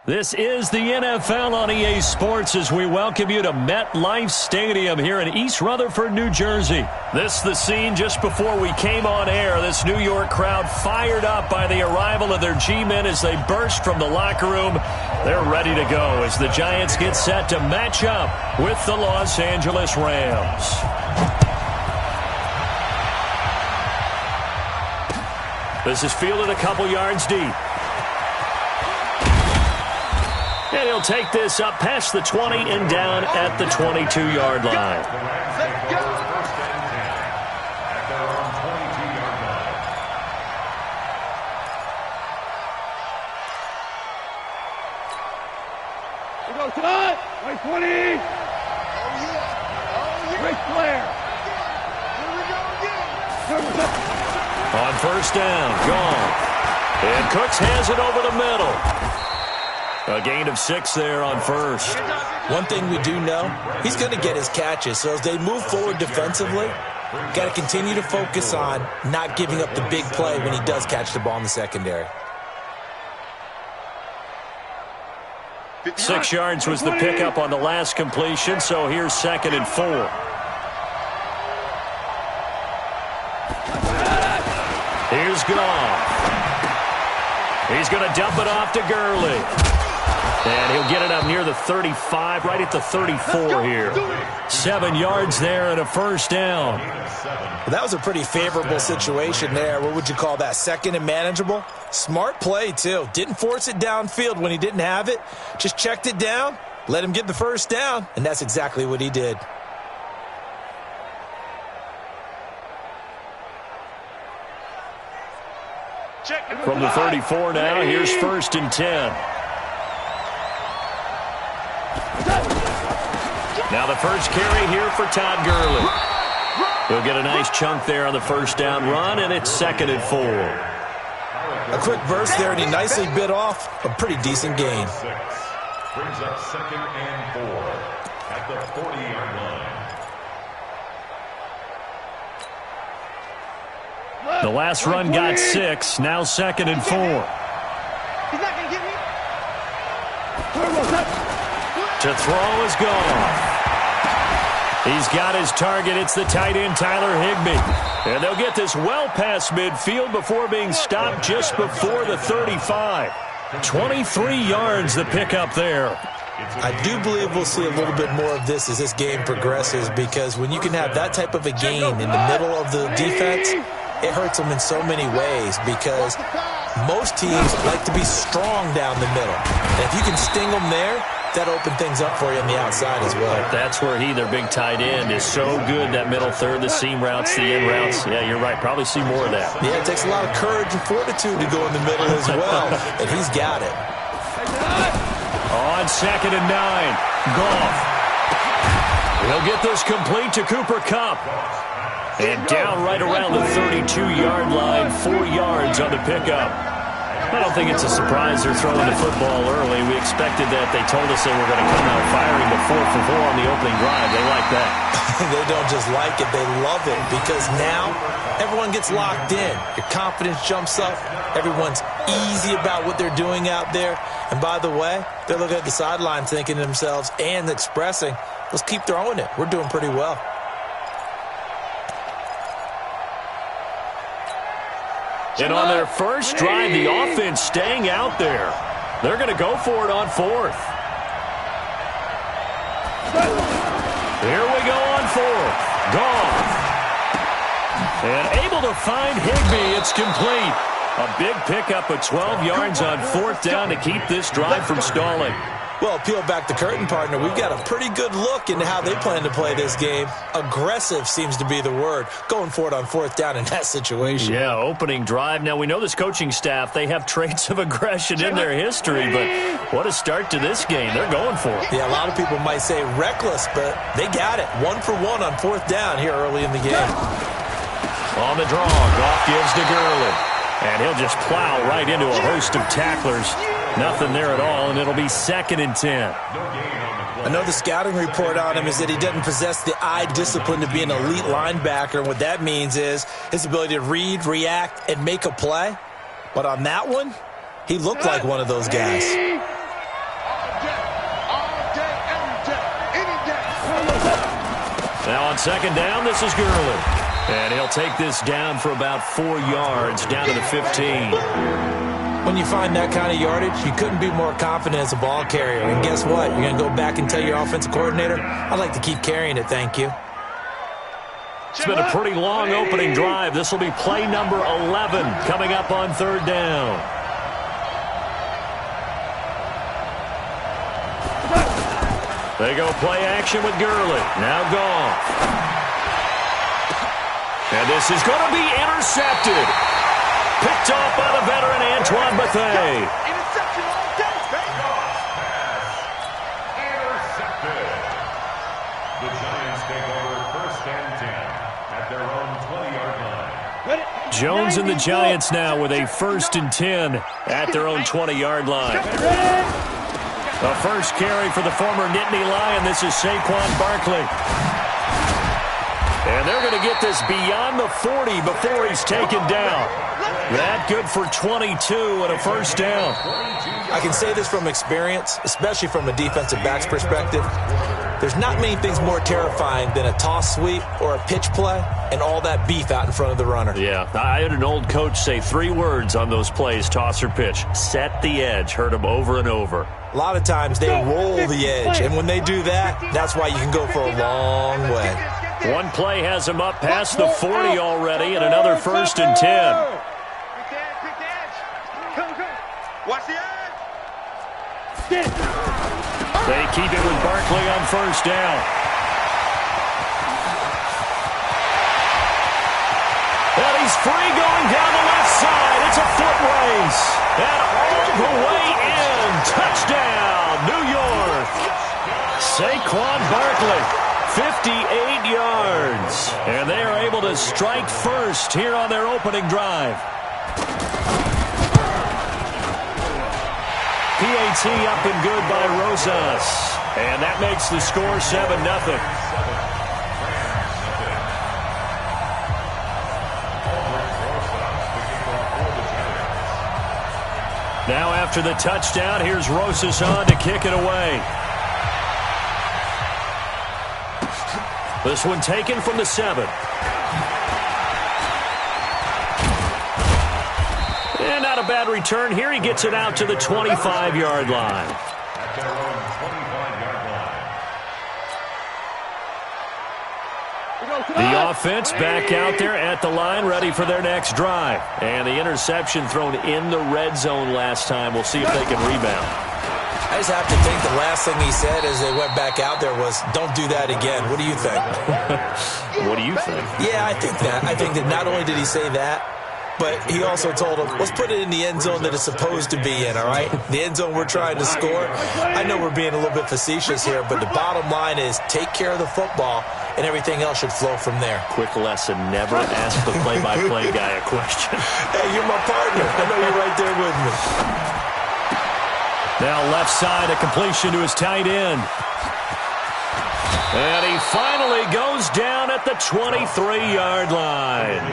This is the NFL on EA Sports as we welcome you to MetLife Stadium here in East Rutherford, New Jersey. This is the scene just before we came on air. This New York crowd fired up by the arrival of their G-men as they burst from the locker room. They're ready to go as the Giants get set to match up with the Los Angeles Rams. This is fielded a couple yards deep. And he'll take this up past the 20 and down at the 22-yard line. We go tonight. 20. Great player. On first down, gone. And Cooks has it over the middle. A gain of 6 there on first. One thing we do know, he's going to get his catches. So as they move forward defensively, got to continue to focus on not giving up the big play when he does catch the ball in the secondary. 6 yards was the pickup on the last completion, so here's 2nd and 4. Here's Goff. He's going to dump it off to Gurley. And he'll get it up near the 35, right at the 34 here. 7 yards there and a first down. Well, that was a pretty favorable situation there. What would you call that? 2nd and manageable? Smart play, too. Didn't force it downfield when he didn't have it. Just checked it down, let him get the first down, and that's exactly what he did. From the 34 now, here's 1st and 10. Now the first carry here for Todd Gurley. He'll get a nice chunk there on the first down run, and it's 2nd and 4. A quick burst there, and he nicely bit off a pretty decent gain. Brings up 2nd and 4 at the 40-yard line. The last run got 6, now 2nd and 4. He's not going to get me. To throw is Goff. He's got his target. It's the tight end, Tyler Higbee. And they'll get this well past midfield before being stopped just before the 35. 23 yards the pickup there. I do believe we'll see a little bit more of this as this game progresses, because when you can have that type of a gain in the middle of the defense, it hurts them in so many ways, because most teams like to be strong down the middle. And if you can sting them there, that open things up for you on the outside as well. But that's where their big tight end, is so good, that middle third, the seam routes, the in routes. Yeah, you're right. Probably see more of that. Yeah, it takes a lot of courage and fortitude to go in the middle as well, and he's got it. On 2nd and 9, Goff. He'll get this complete to Cooper Kupp. And down right around the 32-yard line, 4 yards on the pickup. I don't think it's a surprise they're throwing the football early. We expected that. They told us they were going to come out firing, but 4 for 4 on the opening drive. They like that. They don't just like it, they love it, because now everyone gets locked in. Your confidence jumps up. Everyone's easy about what they're doing out there. And by the way, they're looking at the sideline thinking to themselves and expressing, let's keep throwing it. We're doing pretty well. And on their first drive, the offense staying out there. They're going to go for it on 4th. Here we go on 4th. Goff. And able to find Higbee. It's complete. A big pickup of 12 yards on 4th down to keep this drive from stalling. Well, peel back the curtain, partner. We've got a pretty good look into how they plan to play this game. Aggressive seems to be the word. Going for it on 4th down in that situation. Yeah, opening drive. Now, we know this coaching staff, they have traits of aggression in their history, but what a start to this game. They're going for it. Yeah, a lot of people might say reckless, but they got it. 1 for 1 on 4th down here early in the game. On the draw, Goff gives to Gurley. And he'll just plow right into a host of tacklers. Nothing there at all, and it'll be 2nd and 10. I know the scouting report on him is that he doesn't possess the eye discipline to be an elite linebacker. And what that means is his ability to read, react, and make a play. But on that one, he looked like one of those guys. On second down, this is Gurley. And he'll take this down for about 4 yards, down to the 15. When you find that kind of yardage, you couldn't be more confident as a ball carrier. And guess what? You're going to go back and tell your offensive coordinator, I'd like to keep carrying it, thank you. It's been a pretty long opening drive. This will be play number 11 coming up on third down. They go play action with Gurley. Now Goff. And this is going to be intercepted. Picked off by the veteran Antoine Bethea. Interception all day, baby. Intercepted. The Giants take over first and 10 at their own 20-yard line. Jones and the Giants now with a first and 10 at their own 20-yard line. The first carry for the former Nittany Lion. This is Saquon Barkley. And they're going to get this beyond the 40 before he's taken down. That good for 22 and a first down. I can say this from experience, especially from a defensive back's perspective. There's not many things more terrifying than a toss sweep or a pitch play and all that beef out in front of the runner. Yeah, I had an old coach say 3 words on those plays, toss or pitch. Set the edge. Heard him over and over. A lot of times they roll the edge, and when they do that, that's why you can go for a long way. One play has him up past the 40 already, and another first and 10. Watch the edge. They keep it with Barkley on first down. And he's free going down the left side. It's a foot race. And all the way in. Touchdown, New York. Saquon Barkley, 58 yards. And they are able to strike first here on their opening drive. PAT up and good by Rosas. And that makes the score 7-0. Now after the touchdown, here's Rosas on to kick it away. This one taken from the 7. And not a bad return here. He gets it out to the 25-yard line. At their own 25-yard line. The offense back out there at the line, ready for their next drive. And the interception thrown in the red zone last time. We'll see if they can rebound. I just have to think the last thing he said as they went back out there was, don't do that again. What do you think? What do you think? Yeah, I think that. I think that not only did he say that, but he also told him, let's put it in the end zone that it's supposed to be in, all right? The end zone we're trying to score. I know we're being a little bit facetious here, but the bottom line is take care of the football, and everything else should flow from there. Quick lesson, never ask the play-by-play guy a question. Hey, you're my partner. I know you're right there with me. Now left side, a completion to his tight end. And he finally goes down at the 23-yard line.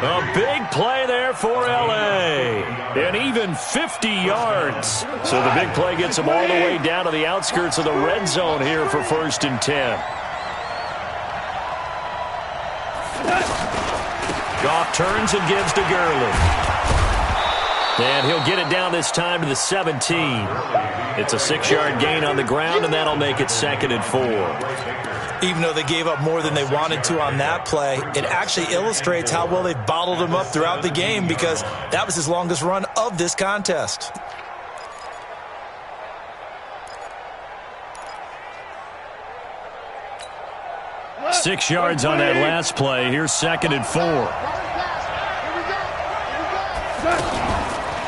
A big play there for L.A. And even 50 yards. So the big play gets him all the way down to the outskirts of the red zone here for first and 10. Goff turns and gives to Gurley. And he'll get it down this time to the 17. It's a 6-yard gain on the ground, and that'll make it 2nd and 4. Even though they gave up more than they wanted to on that play, it actually illustrates how well they bottled him up throughout the game because that was his longest run of this contest. Six yards on that last play. Here's 2nd and 4.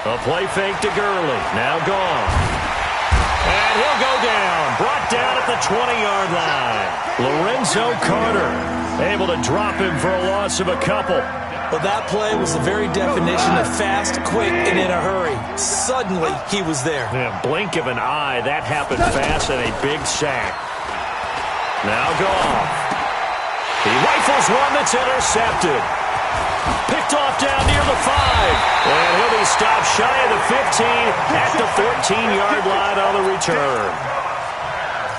A play fake to Gurley. Now gone. And he'll go down. Brought down at the 20-yard line. Lorenzo Carter able to drop him for a loss of a couple. Well, that play was the very definition of fast, quick, and in a hurry. Suddenly, he was there. Yeah, blink of an eye. That happened fast and a big sack. Now Goff. He rifles one that's intercepted. Picked off down near the 5. And he'll be stopped shy of the 15 at the 14-yard line on the return.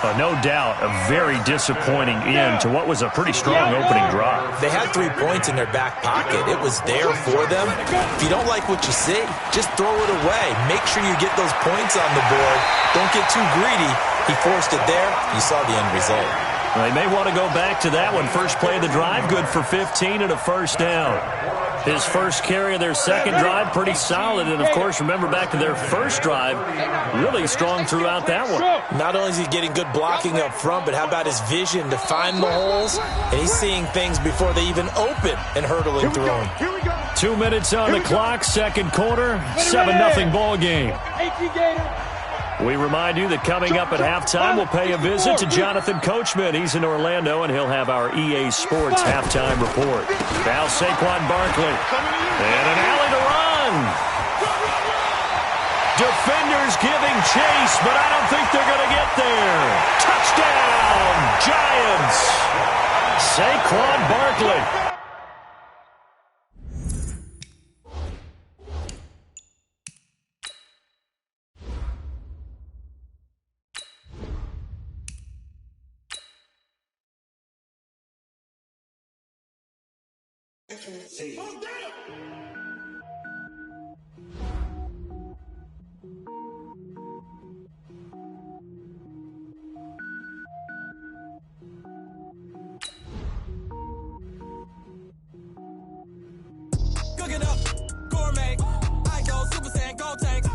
No doubt, a very disappointing end to what was a pretty strong opening drive. They had 3 points in their back pocket. It was there for them. If you don't like what you see, just throw it away. Make sure you get those points on the board. Don't get too greedy. He forced it there. You saw the end result. Well, they may want to go back to that one. First play of the drive, good for 15 and a first down. His first carry of their second drive, pretty solid. And, of course, remember back to their first drive, really strong throughout that one. Not only is he getting good blocking up front, but how about his vision to find the holes? And he's seeing things before they even open and hurdling through them. 2 minutes on the clock, second quarter, 7-0 ball game. We remind you that coming up at halftime, we'll pay a visit to Jonathan Coachman. He's in Orlando, and he'll have our EA Sports halftime report. Now Saquon Barkley. And an alley to run. Defenders giving chase, but I don't think they're going to get there. Touchdown, Giants. Saquon Barkley. Cook it up, gourmet. I go Super Saiyan, go tank.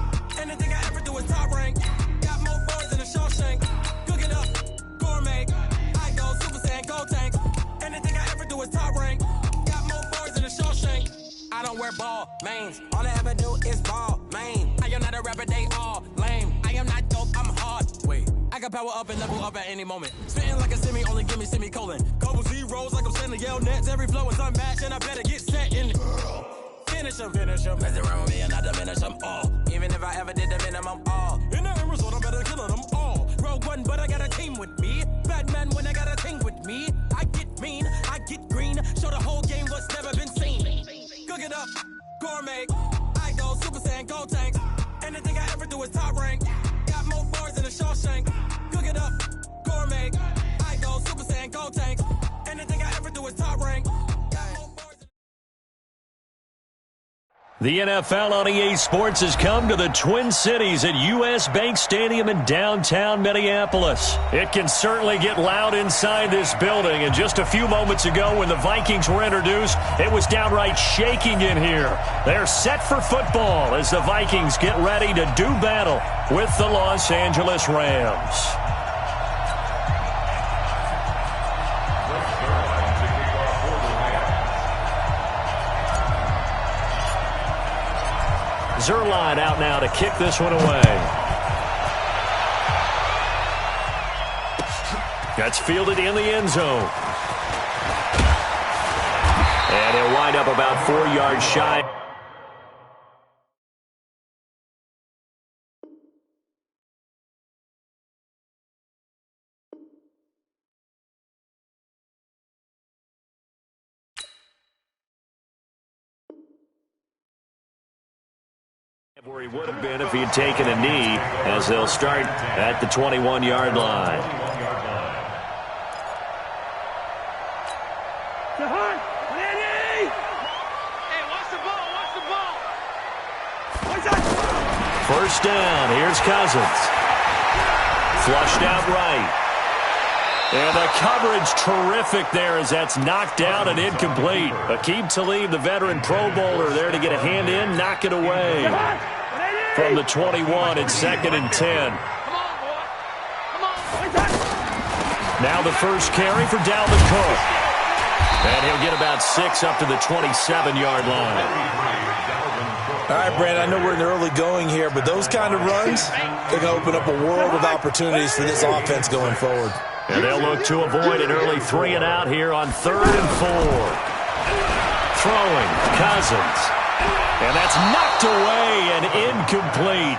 Anything I ever do is top rank. Got more boys than a Shawshank. Cook it up, gourmet. I go Super Saiyan, go tank. Anything I ever do is top rank. Got more boys than a Shawshank. I don't wear ball mains. All I ever do is ball main. I am not a rapper, they all lame. I am not dope, I'm hard. Wait, I can power up and level up at any moment. Spitting like a semi, only give me semicolon. Couple zeros like I'm sending yell nets. Every flow is unmatched and I better get set in. Finish them. Mess around with me and I diminish them all. Even if I ever did the minimum all. In the end result, I'm better killing them all. Rogue one, but I got a team with me. Batman when I got a team with me. I get mean, I get green. Show the whole game what's never been seen. Cook it up, gourmet. I go Super Saiyan, go tank. Anything I ever do is top rank. Got more boys than a Shawshank. Cook it up, gourmet. I go Super Saiyan, go tank. Anything I ever do is top rank. The NFL on EA Sports has come to the Twin Cities at U.S. Bank Stadium in downtown Minneapolis. It can certainly get loud inside this building, and just a few moments ago when the Vikings were introduced, it was downright shaking in here. They're set for football as the Vikings get ready to do battle with the Los Angeles Rams. Zerline out now to kick this one away. That's fielded in the end zone. And he'll wind up about 4 yards shy. Where he would have been if he had taken a knee, as they'll start at the 21-yard line. First down, here's Cousins. Flushed out right. And the coverage terrific there as that's knocked down and incomplete. Aqib Talib, the veteran Pro Bowler, there to get a hand in, knock it away. From the 21, it's 2nd and 10. Now the first carry for Dalvin Cook. And he'll get about 6 up to the 27-yard line. All right, Brandon, I know we're in the early going here, but those kind of runs, they're going to open up a world of opportunities for this offense going forward. And they'll look to avoid an early 3 and out here on 3rd and 4. Throwing, Cousins. And that's knocked away and incomplete.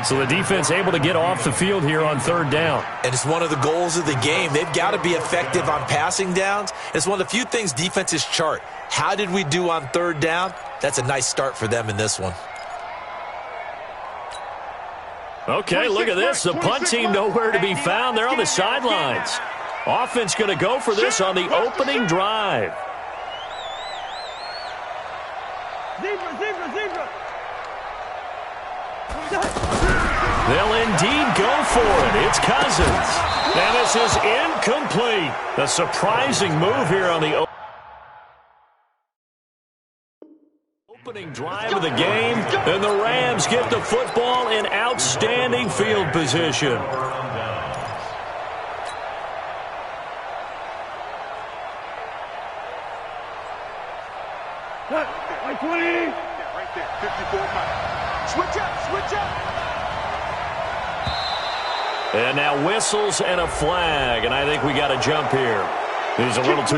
So the defense able to get off the field here on 3rd down. And it's one of the goals of the game. They've got to be effective on passing downs. It's one of the few things defenses chart. How did we do on 3rd down? That's a nice start for them in this one. Okay, look at this. The punt team nowhere to be found. They're on the sidelines. Offense going to go for this on the opening drive. They'll indeed go for it. It's Cousins. And this is incomplete. A surprising move here on the opening drive of the game. And the Rams get the football in outstanding field position. Like 20. Right there, 54 miles. Switch up. And now whistles and a flag, and I think we got a jump here. He's a little too...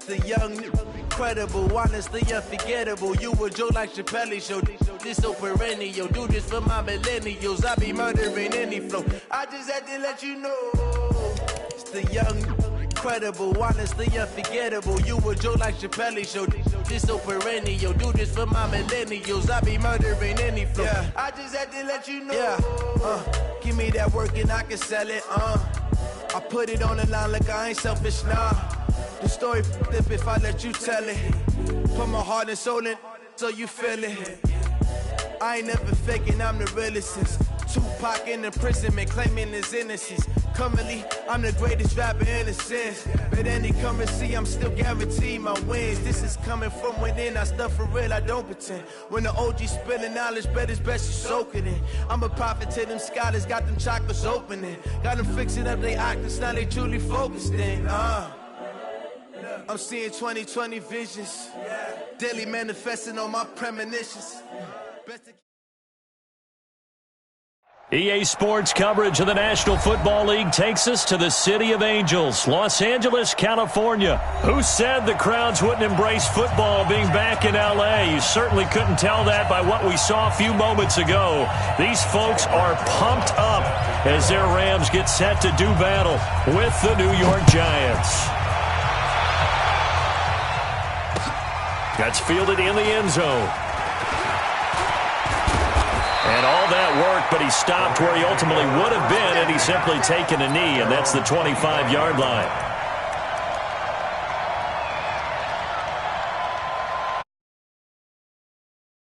The young, incredible, honestly unforgettable. You a joke like Chappelle show. This so perennial. Do this for my millennials. I be murdering any flow. I just had to let you know. It's the young, incredible, honestly unforgettable. You a joke like Chappelle show. This so perennial. Do this for my millennials. I be murdering any flow. Yeah. I just had to let you know. Yeah. Give me that work and I can sell it. I put it on the line like I ain't selfish, nah. The story flip if I let you tell it. Put my heart and soul in so you feel it. I ain't never faking, I'm the realest since Tupac in imprisonment, claiming his innocence. Currently, I'm the greatest rapper in a sense. But any currency, I'm still guaranteed my wins. This is coming from within, I stuff for real, I don't pretend. When the OG spilling knowledge, bet it's best you soak it in. I'm a prophet to them scholars, got them chakras opening. Got them fixing up they octaves, now they truly focused in. I'm seeing 2020 visions, daily manifesting on my premonitions. EA Sports coverage of the National Football League takes us to the City of Angels, Los Angeles, California. Who said the crowds wouldn't embrace football being back in L.A.? You certainly couldn't tell that by what we saw a few moments ago. These folks are pumped up as their Rams get set to do battle with the New York Giants. That's fielded in the end zone. And all that worked, but he stopped where he ultimately would have been had he simply taken a knee, and that's the 25-yard line.